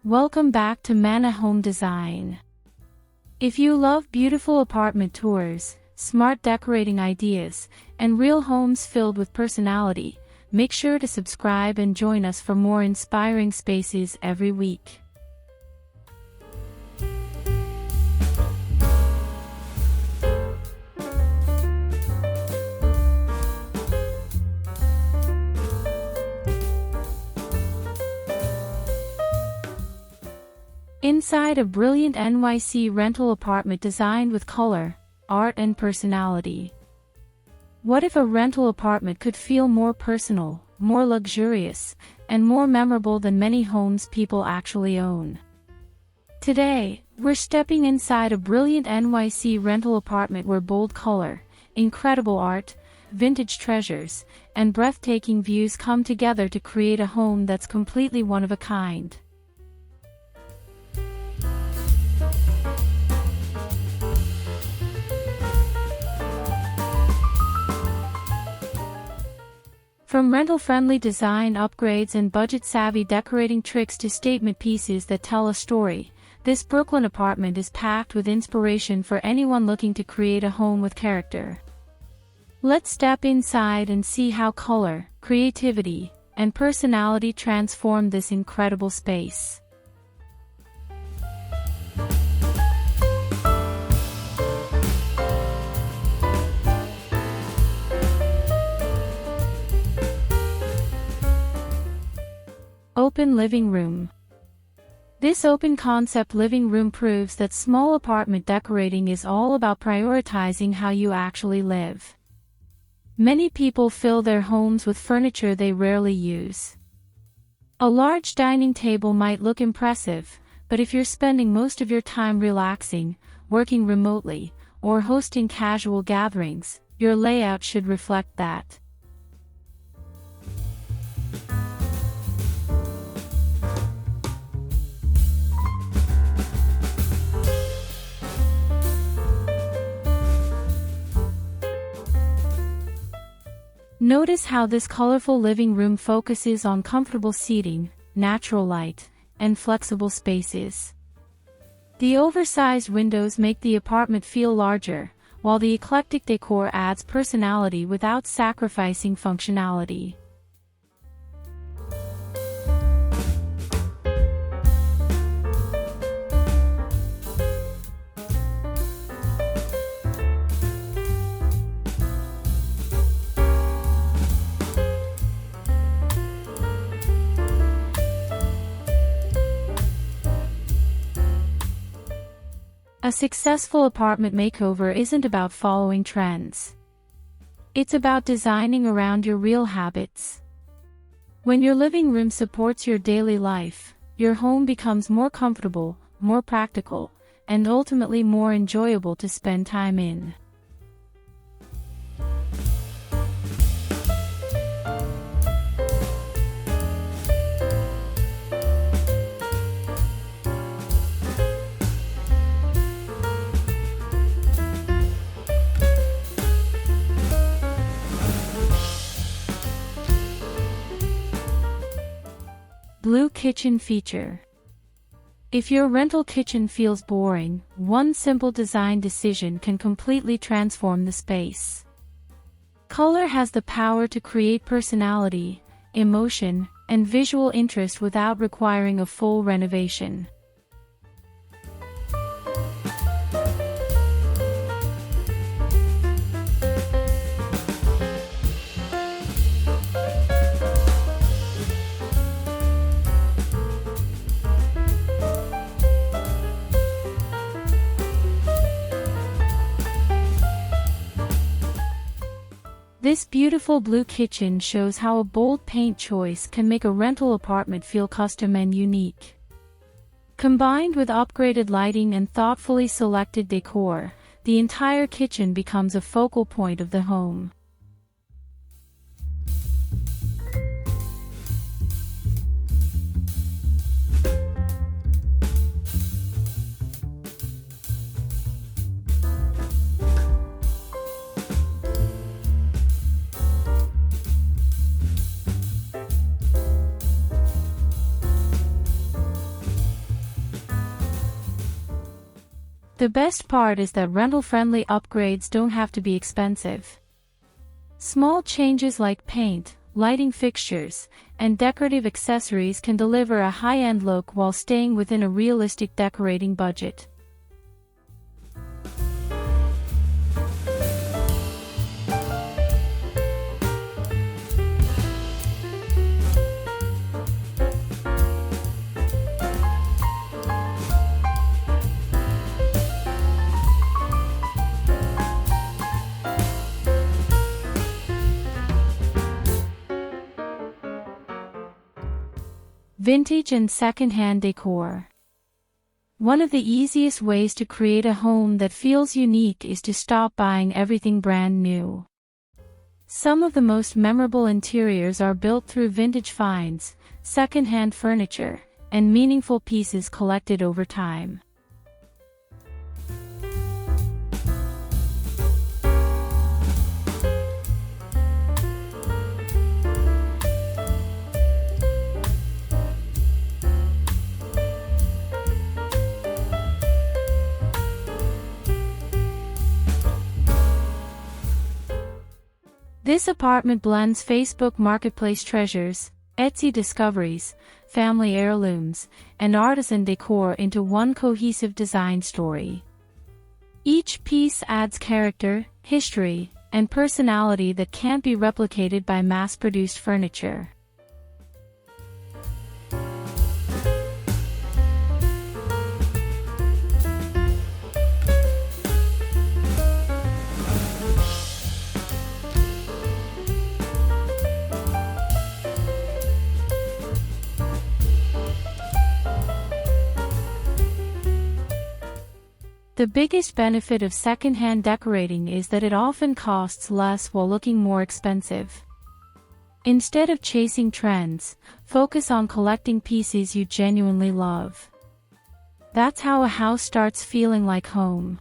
Welcome back to Manna Home Design. If you love beautiful apartment tours, smart decorating ideas, and real homes filled with personality, make sure to subscribe and join us for more inspiring spaces every week. Inside a brilliant NYC rental apartment designed with color, art and personality. What if a rental apartment could feel more personal, more luxurious, and more memorable than many homes people actually own? Today, we're stepping inside a brilliant NYC rental apartment where bold color, incredible art, vintage treasures, and breathtaking views come together to create a home that's completely one of a kind. From rental-friendly design upgrades and budget-savvy decorating tricks to statement pieces that tell a story, this Brooklyn apartment is packed with inspiration for anyone looking to create a home with character. Let's step inside and see how color, creativity, and personality transform this incredible space. Open living room. This open-concept living room proves that small apartment decorating is all about prioritizing how you actually live. Many people fill their homes with furniture they rarely use. A large dining table might look impressive, but if you're spending most of your time relaxing, working remotely, or hosting casual gatherings, your layout should reflect that. Notice how this colorful living room focuses on comfortable seating, natural light, and flexible spaces. The oversized windows make the apartment feel larger, while the eclectic decor adds personality without sacrificing functionality. A successful apartment makeover isn't about following trends. It's about designing around your real habits. When your living room supports your daily life, your home becomes more comfortable, more practical, and ultimately more enjoyable to spend time in. Blue kitchen feature. If your rental kitchen feels boring, one simple design decision can completely transform the space. Color has the power to create personality, emotion, and visual interest without requiring a full renovation. This beautiful blue kitchen shows how a bold paint choice can make a rental apartment feel custom and unique. Combined with upgraded lighting and thoughtfully selected decor, the entire kitchen becomes a focal point of the home. The best part is that rental-friendly upgrades don't have to be expensive. Small changes like paint, lighting fixtures, and decorative accessories can deliver a high-end look while staying within a realistic decorating budget. Vintage and secondhand decor. One of the easiest ways to create a home that feels unique is to stop buying everything brand new. Some of the most memorable interiors are built through vintage finds, secondhand furniture, and meaningful pieces collected over time. This apartment blends Facebook Marketplace treasures, Etsy discoveries, family heirlooms, and artisan decor into one cohesive design story. Each piece adds character, history, and personality that can't be replicated by mass-produced furniture. The biggest benefit of secondhand decorating is that it often costs less while looking more expensive. Instead of chasing trends, focus on collecting pieces you genuinely love. That's how a house starts feeling like home.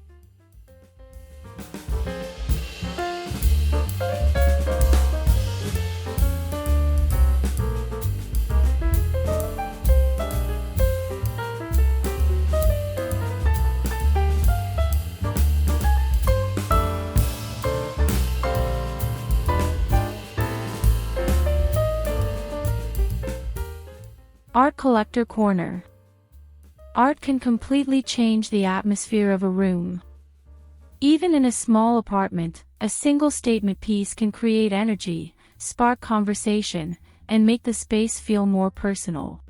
Art Collector Corner. Art can completely change the atmosphere of a room. Even in a small apartment, a single statement piece can create energy, spark conversation, and make the space feel more personal.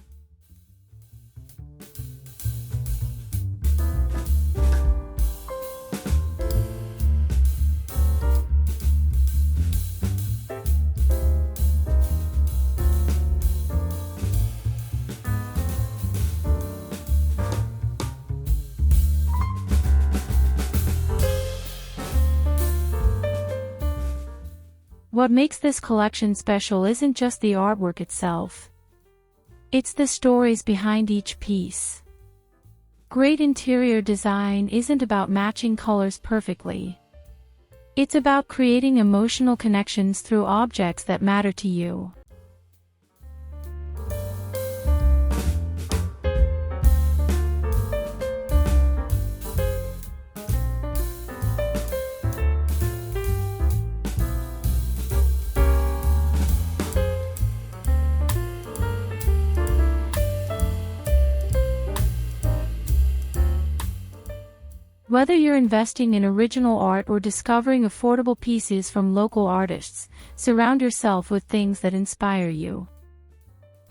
What makes this collection special isn't just the artwork itself. It's the stories behind each piece. Great interior design isn't about matching colors perfectly. It's about creating emotional connections through objects that matter to you. Whether you're investing in original art or discovering affordable pieces from local artists, surround yourself with things that inspire you.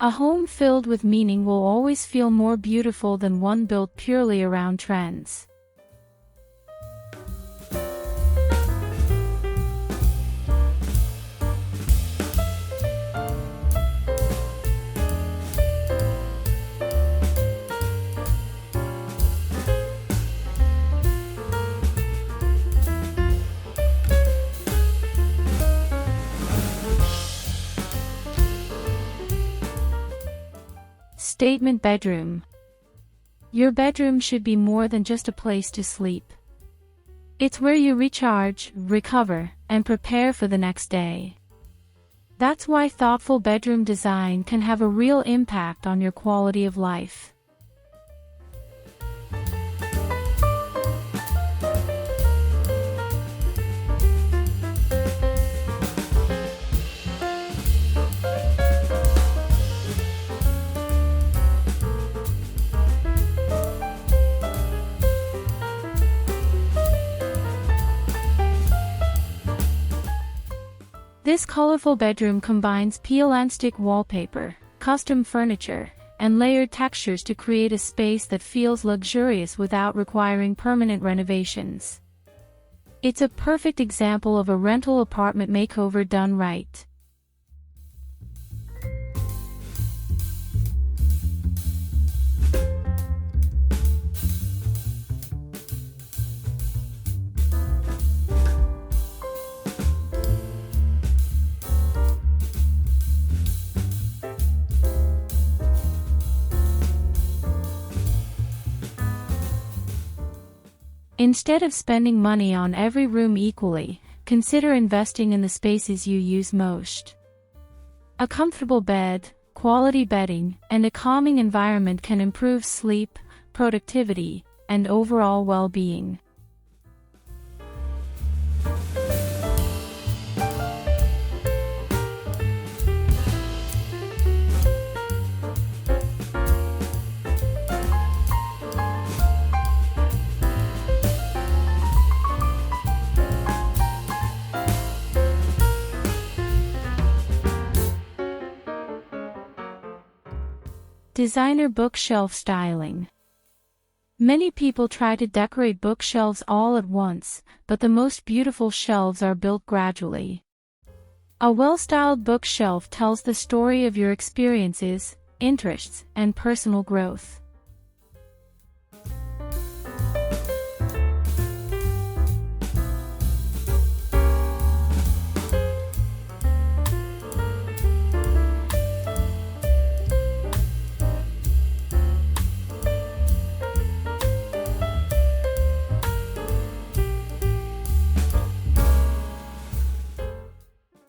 A home filled with meaning will always feel more beautiful than one built purely around trends. Statement bedroom. Your bedroom should be more than just a place to sleep. It's where you recharge, recover, and prepare for the next day. That's why thoughtful bedroom design can have a real impact on your quality of life. This colorful bedroom combines peel-and-stick wallpaper, custom furniture, and layered textures to create a space that feels luxurious without requiring permanent renovations. It's a perfect example of a rental apartment makeover done right. Instead of spending money on every room equally, consider investing in the spaces you use most. A comfortable bed, quality bedding, and a calming environment can improve sleep, productivity, and overall well-being. Designer bookshelf styling. Many people try to decorate bookshelves all at once, but the most beautiful shelves are built gradually. A well-styled bookshelf tells the story of your experiences, interests, and personal growth.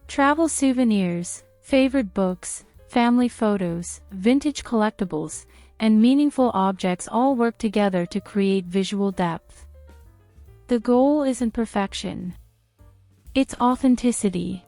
Travel souvenirs, favorite books, family photos, vintage collectibles, and meaningful objects all work together to create visual depth. The goal isn't perfection. It's authenticity.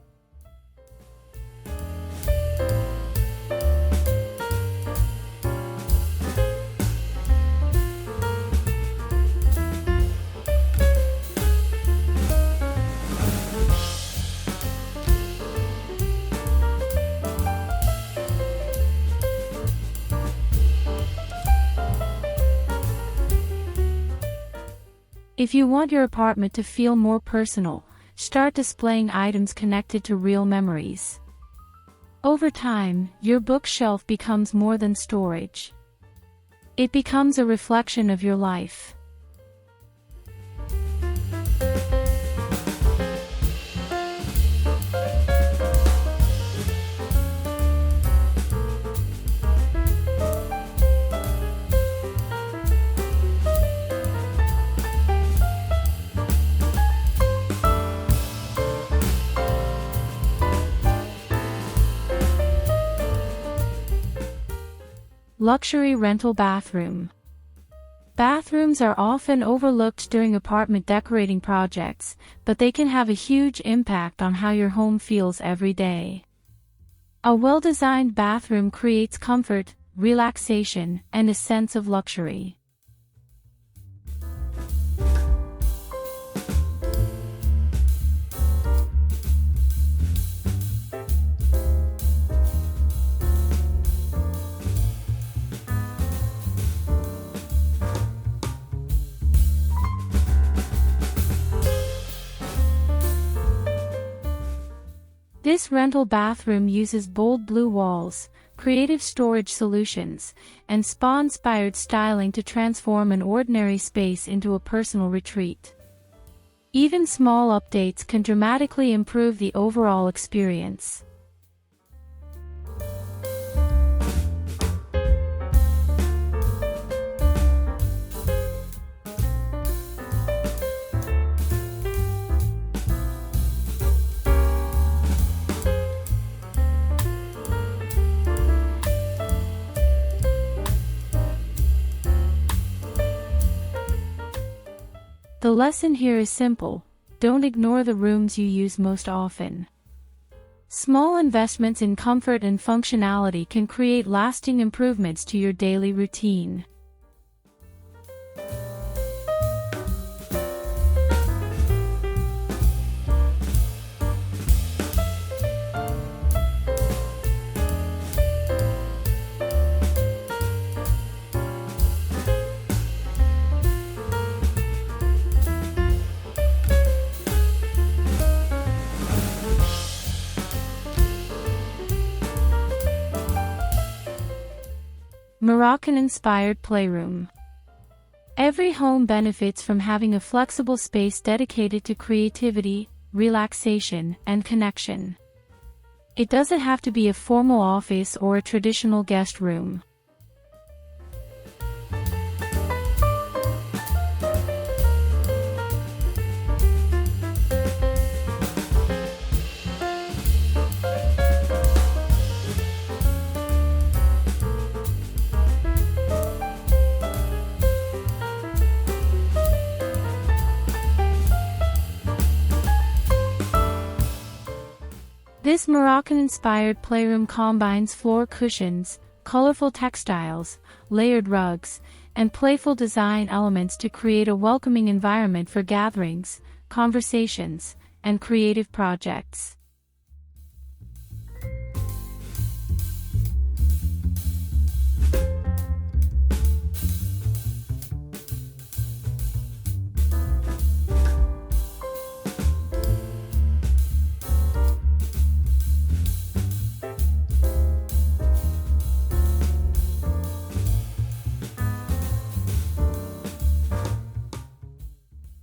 If you want your apartment to feel more personal, start displaying items connected to real memories. Over time, your bookshelf becomes more than storage. It becomes a reflection of your life. Luxury rental bathroom. Bathrooms are often overlooked during apartment decorating projects, but they can have a huge impact on how your home feels every day. A well-designed bathroom creates comfort, relaxation, and a sense of luxury. This rental bathroom uses bold blue walls, creative storage solutions, and spa-inspired styling to transform an ordinary space into a personal retreat. Even small updates can dramatically improve the overall experience. The lesson here is simple: don't ignore the rooms you use most often. Small investments in comfort and functionality can create lasting improvements to your daily routine. Moroccan-inspired playroom. Every home benefits from having a flexible space dedicated to creativity, relaxation, and connection. It doesn't have to be a formal office or a traditional guest room. This Moroccan-inspired playroom combines floor cushions, colorful textiles, layered rugs, and playful design elements to create a welcoming environment for gatherings, conversations, and creative projects.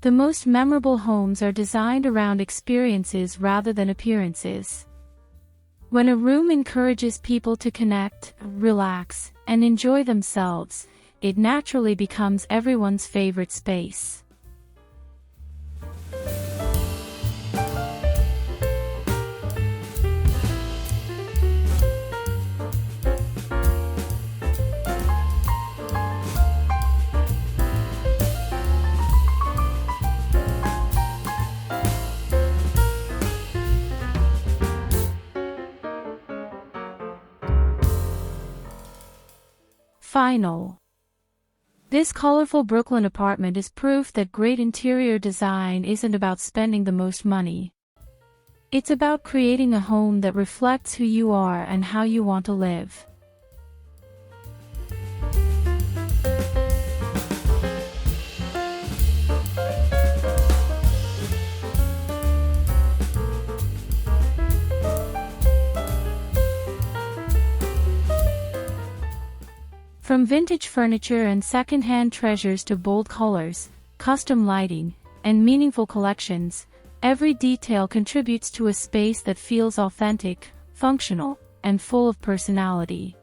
The most memorable homes are designed around experiences rather than appearances. When a room encourages people to connect, relax, and enjoy themselves, it naturally becomes everyone's favorite space. Final. This colorful Brooklyn apartment is proof that great interior design isn't about spending the most money. It's about creating a home that reflects who you are and how you want to live. From vintage furniture and secondhand treasures to bold colors, custom lighting, and meaningful collections, every detail contributes to a space that feels authentic, functional, and full of personality.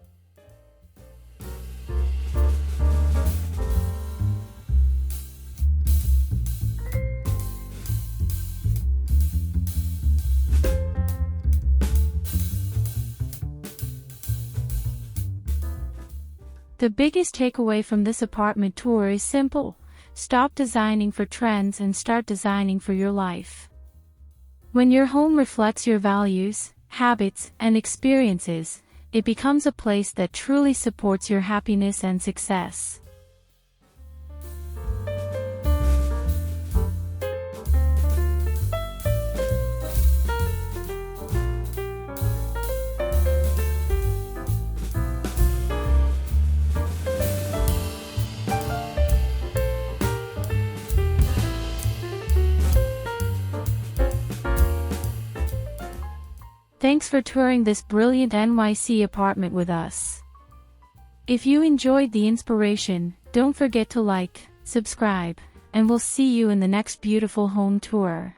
The biggest takeaway from this apartment tour is simple: stop designing for trends and start designing for your life. When your home reflects your values, habits, and experiences, it becomes a place that truly supports your happiness and success. Thanks for touring this brilliant NYC apartment with us. If you enjoyed the inspiration, don't forget to like, subscribe, and we'll see you in the next beautiful home tour.